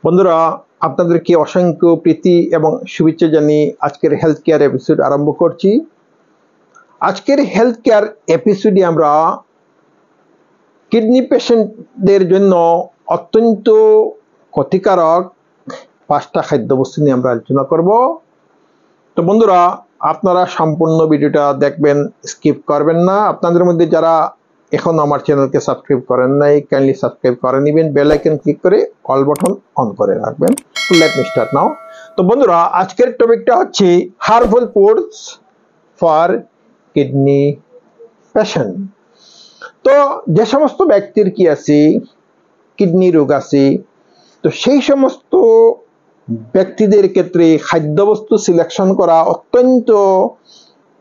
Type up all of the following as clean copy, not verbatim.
বন্ধুরা, আপনাদেরকে অসংখ্য প্রীতি এবং শুভেচ্ছা জানিয়ে আজকের হেলথ কেয়ার এপিসোড আরম্ভ করছি। আজকের হেলথ কেয়ার এপিসোডে আমরা কিডনি পেশেন্টদের জন্য অত্যন্ত ক্ষতিকারক 5টা খাদ্যবস্তু নিয়ে আমরা আলোচনা করব। তো বন্ধুরা, আপনারা সম্পূর্ণ ভিডিওটা দেখবেন, স্কিপ করবেন না। আপনাদের মধ্যে যারা এখন আমার চ্যানেলকে সাবস্ক্রাইব করেন নাই, কাইন্ডলি সাবস্ক্রাইব করে নেবেন, বেল আইকন ক্লিক করে অল বাটন অন করে রাখবেন। Let me start now. তো বন্ধুরা, আজকের টপিকটা হচ্ছে herbal foods for kidney patient. তো যে সমস্ত ব্যক্তির কি আছে, কিডনি রোগ আছে, তো সেই সমস্ত ব্যক্তিদের ক্ষেত্রে খাদ্যবস্তু সিলেকশন করা অত্যন্ত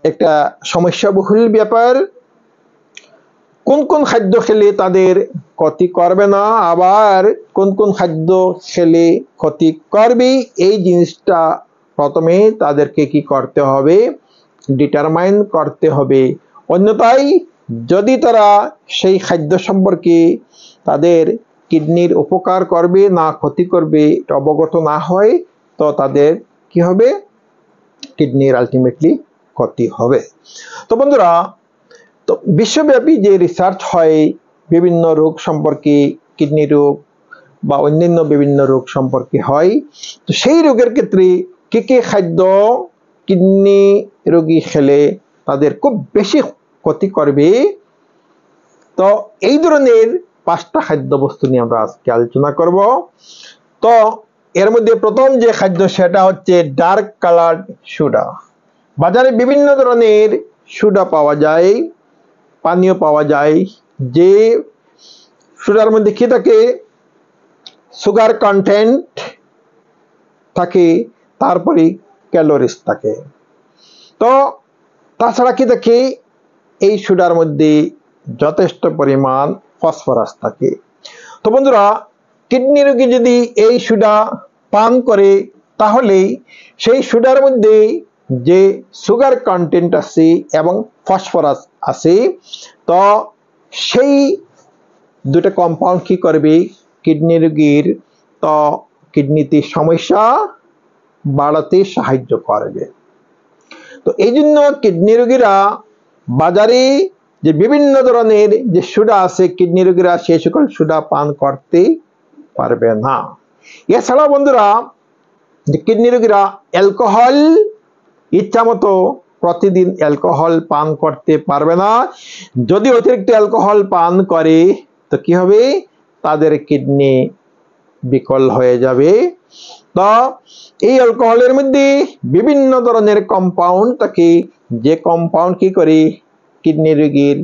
একটা সমস্যাবহুল ব্যাপার। কোন কোন খাদ্য খেলে তাদের ক্ষতি করবে না, আবার কোন কোন খাদ্য খেলে ক্ষতি করবে, এই জিনিসটা প্রথমে তাদেরকে কি করতে হবে, ডিটারমাইন করতে হবে। অন্যথায় যদি তারা সেই খাদ্য সম্পর্কে তাদের কিডনির উপকার করবে না ক্ষতি করবে অবগত না হয়, তো তাদের কি হবে, কিডনির আলটিমেটলি ক্ষতি হবে। তো বন্ধুরা, তো বিশ্বব্যাপী যে রিসার্চ হয় বিভিন্ন রোগ সম্পর্কে, কিডনি রোগ বা অন্যান্য বিভিন্ন রোগ সম্পর্কে হয়, তো সেই রোগের ক্ষেত্রে কি কি খাদ্য কিডনি রোগী খেলে তাদের খুব বেশি ক্ষতি করবে, তো এই ধরনের 5টা খাদ্যবস্তু নিয়ে আমরা আজকে আলোচনা করব। তো এর মধ্যে প্রথম যে খাদ্য সেটা হচ্ছে ডার্ক কালার্ড সোডা। বাজারে বিভিন্ন ধরনের সোডা পাওয়া যায়, পানীয় পাওয়া যায়, যে সোডার মধ্যে কি থাকে, সুগার কন্টেন্ট থাকে, তারপরে ক্যালোরিজ থাকে। তো তাছাড়া কি থাকে, এই সোডার মধ্যে যথেষ্ট পরিমাণ ফসফরাস থাকে। তো বন্ধুরা, কিডনি রোগী যদি এই সোডা পান করে, তাহলে সেই সোডার মধ্যে যে সুগার কন্টেন্ট আছে এবং ফসফরাস আছে, তো সেই দুটো কম্পাউন্ড কি করবে, কিডনি রোগীর তো কিডনিতে সমস্যা বাড়াতে সাহায্য করবে। তো এই জন্য কিডনি রোগীরা বাজারে যে বিভিন্ন ধরনের যে সোডা আছে, কিডনি রোগীরা সেই সকল সোডা পান করতে পারবে না। এছাড়া বন্ধুরা, যে কিডনি রোগীরা অ্যালকোহল ইচ্ছা মতো প্রতিদিন অ্যালকোহল পান করতে পারবে না। যদি অতিরিক্ত অ্যালকোহল পান করে, তো কি হবে, তাদের কিডনি বিকল হয়ে যাবে। তো এই অ্যালকোহলের মধ্যে বিভিন্ন ধরনের কম্পাউন্ড থাকে, যে কম্পাউন্ড কি করে কিডনি রোগীর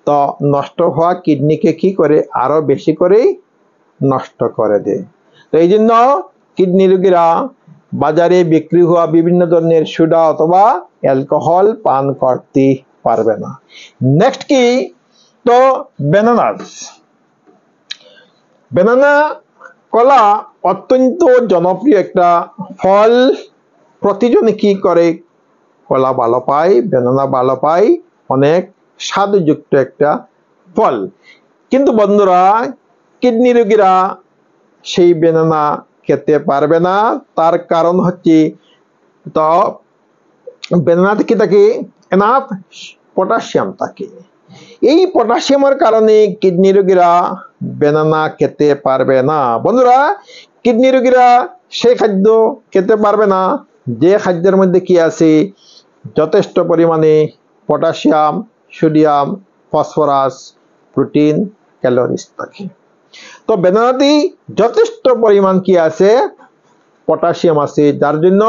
তো নষ্ট হওয়া কিডনিকে কি করে আরো বেশি করে নষ্ট করে দেয়। তো এই জন্য কিডনি রোগীরা বাজারে বিক্রি হওয়া বিভিন্ন ধরনের সোডা অথবা অ্যালকোহল পান করতে পারবে না। নেক্সট কি, তো বেনানা কলা অত্যন্ত জনপ্রিয় একটা ফল। প্রতিজনে কি করে, কলা ভালো পায়, বেনানা ভালো পায়, অনেক স্বাদযুক্ত একটা ফল। কিন্তু বন্ধুরা, কিডনি রোগীরা সেই বেনানা খেতে পারবে না। তার কারণ হচ্ছে, তো বেনানাতে কি থাকে, এনাফ পটাশিয়াম থাকে। এই পটাশিয়ামের কারণে কিডনি রোগীরা বেনানা খেতে পারবে না। বন্ধুরা, কিডনি রোগীরা সেই খাদ্য খেতে পারবে না যে খাদ্যের মধ্যে কি আছে, যথেষ্ট পরিমাণে potassium, sodium, phosphorus, protein, calories থাকে। তো বেনানাতে যথেষ্ট পরিমাণ কি আছে, পটাশিয়াম আছে, যার জন্য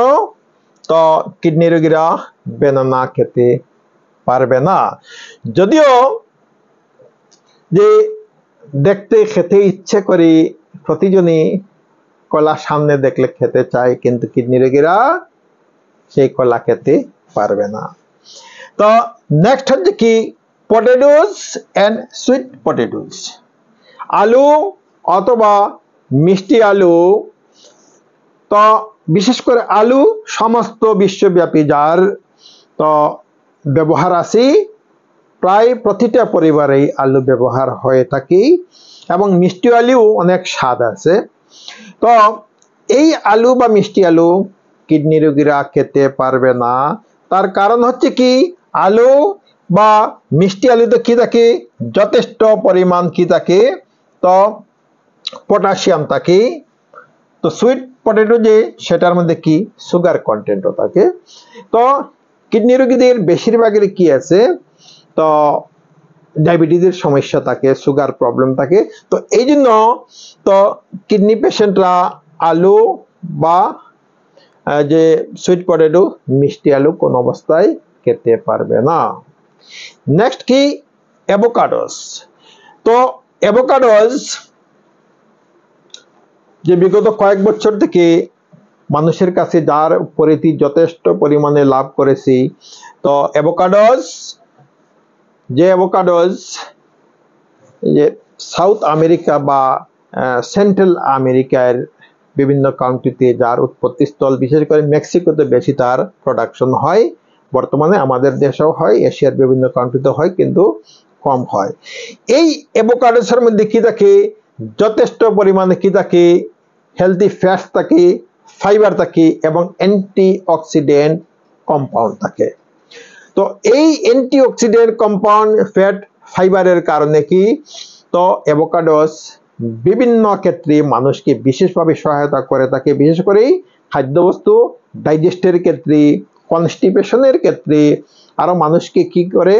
তো কিডনি রোগীরা বেনানা খেতে পারবে না। যদিও যে দেখতে খেতে ইচ্ছে করে, প্রতিজনই কলা সামনে দেখলে খেতে চায়, কিন্তু কিডনি রোগীরা সেই কলা খেতে পারবে না। তো নেক্সট হচ্ছে কি, পটেটোস এন্ড সুইট পটেটোস। আলু অথবা মিষ্টি আলু, তো বিশেষ করে আলু সমস্ত বিশ্বব্যাপী যার তো ব্যবহার আছে, প্রায় প্রতিটা পরিবারেই আলু ব্যবহার হয়ে থাকে, এবং মিষ্টি আলু অনেক স্বাদ আছে। তো এই আলু বা মিষ্টি আলু কিডনি রোগীরা খেতে পারবে না। তার কারণ হচ্ছে কি, আলু বা মিষ্টি আলুতে কি থাকে, যথেষ্ট পরিমাণ কি থাকে, তো পটাশিয়াম থাকে। তো সুইট পটেটো যে, সেটার মধ্যে কি সুগার কন্টেন্টও থাকে। তো কিডনি রোগীদের বেশিরভাগের কি আছে, তো ডায়াবেটিসের সমস্যা থাকে, সুগার প্রবলেম থাকে। তো এই জন্য তো কিডনি পেশেন্টরা আলু বা যে সুইট পটেটো, মিষ্টি আলু কোন অবস্থায় খেতে পারবে না। নেক্সট কি, অ্যাভোকাডোস। তো অ্যাভোকাডোস যে বিগত কয়েক বছর থেকে মানুষের কাছে যার পরিধি যথেষ্ট পরিমাণে লাভ করেছি। তো অ্যাভোকাডোস যে সাউথ আমেরিকা বা সেন্ট্রাল আমেরিকার বিভিন্ন কান্ট্রিতে যার উৎপত্তি স্থল, বিশেষ করে মেক্সিকোতে বেশি তার প্রোডাকশন হয়। বর্তমানে আমাদের দেশেও হয়, এশিয়ার বিভিন্ন কান্ট্রিতে হয়, কিন্তু কম হয়। এই অ্যাভোকাডোসের মধ্যে কি থাকে, যথেষ্ট পরিমাণে কি থাকে, হেলদি ফ্যাটস থাকে, ফাইবার থাকে এবং অ্যান্টিঅক্সিডেন্ট কম্পাউন্ড থাকে। তো এই অ্যান্টিঅক্সিডেন্ট কম্পাউন্ড, ফ্যাট, ফাইবারের কারণে কি, তো অ্যাভোকাডোস বিভিন্ন ক্ষেত্রে মানুষকে বিশেষভাবে সহায়তা করে থাকে। বিশেষ করে খাদ্যবস্তু ডাইজেস্টের ক্ষেত্রে, কনস্টিপেশনের ক্ষেত্রে, আরো মানুষকে কি করে,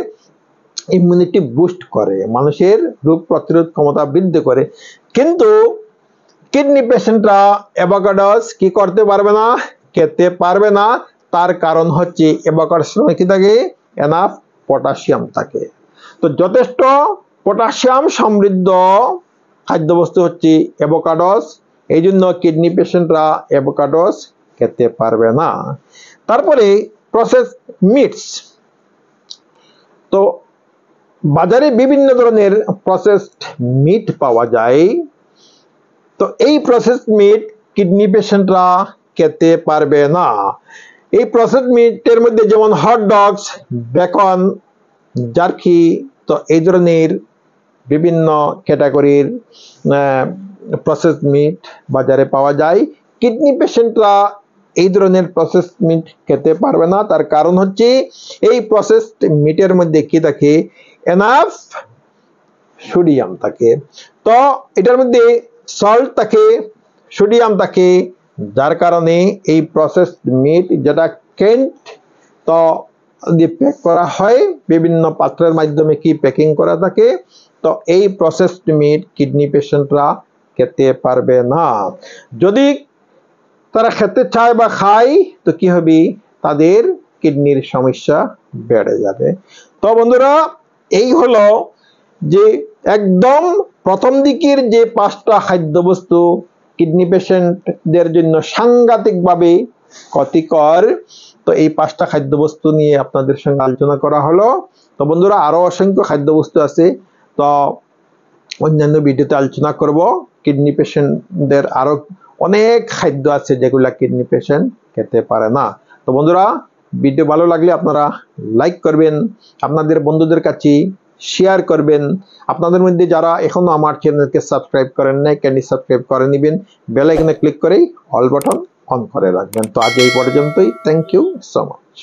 ইমিউনিটি বুস্ট করে, মানুষের রোগ প্রতিরোধ ক্ষমতা বৃদ্ধি করে। কিন্তু কিডনি পেশেন্টরা অ্যাভোকাডোস কি করতে পারবে না, খেতে পারবে না। তার কারণ হচ্ছে অ্যাভোকাডোসের মধ্যে কি থাকে, এনাফ পটাশিয়াম থাকে। তো যথেষ্ট পটাশিয়াম সমৃদ্ধ খাদ্যবস্তু হচ্ছে অ্যাভোকাডোস। এই জন্য কিডনি পেশেন্টরা অ্যাভোকাডোস খেতে পারবে না। তারপরে প্রসেস মিটস। তো বাজারে বিভিন্ন ধরনের প্রসেসড মিট পাওয়া যায়। তো এই প্রসেসড মিট কিডনি পেশেন্টরা খেতে পারবে না। এই প্রসেসড মিটের মধ্যে যেমন হট ডগস, বেকন, জার্কি, তো এই ধরনের বিভিন্ন ক্যাটাগরির প্রসেসড মিট বাজারে পাওয়া যায়। কিডনি পেশেন্টরা এই ধরনের প্রসেসড মিট খেতে পারবে না। তার কারণ হচ্ছে এই প্রসেসড মিটের মধ্যে কি থাকে, এনাফ সোডিয়াম থাকে। তো এটার মধ্যে সল্ট থাকে, সোডিয়াম থাকে, যার কারণে এই প্রসেসড মিট যেটা কেন্ট তো দিয়ে প্যাক করা হয়, বিভিন্ন পাত্রের মাধ্যমে কি প্যাকিং করা থাকে। তো এই প্রসেসড মিট কিডনি পেশেন্টরা খেতে পারবে না। যদি তারা খেতে চায় বা খায়, তো কি হবে, তাদের কিডনির সমস্যা বেড়ে যাবে। তো বন্ধুরা, এই হলো যে একদম প্রথম দিকের যে 5টা খাদ্যবস্তু কিডনি পেশেন্টদের জন্য সাংঘাতিকভাবে ক্ষতিকর। তো এই 5টা খাদ্যবস্তু নিয়ে আপনাদের সঙ্গে আলোচনা করা হলো। তো বন্ধুরা, আরো অসংখ্য খাদ্যবস্তু আছে, তো অন্যান্য ভিডিওতে আলোচনা করব। কিডনি পেশেন্টদের আরো অনেক খাদ্য আছে যেগুলা কিডনি পেশেন্ট খেতে পারে না। তো বন্ধুরা, ভিডিও ভালো লাগলে আপনারা লাইক করবেন, আপনাদের বন্ধুদের কাছে শেয়ার করবেন। আপনাদের মধ্যে যারা এখনো আমার চ্যানেলকে সাবস্ক্রাইব করেন নাই, ক্যান্ডি সাবস্ক্রাইব করে নেবেন, বেল আইকনে ক্লিক করে অল বাটন অন করে রাখবেন। তো আজ এই পর্যন্তই। Thank you so much.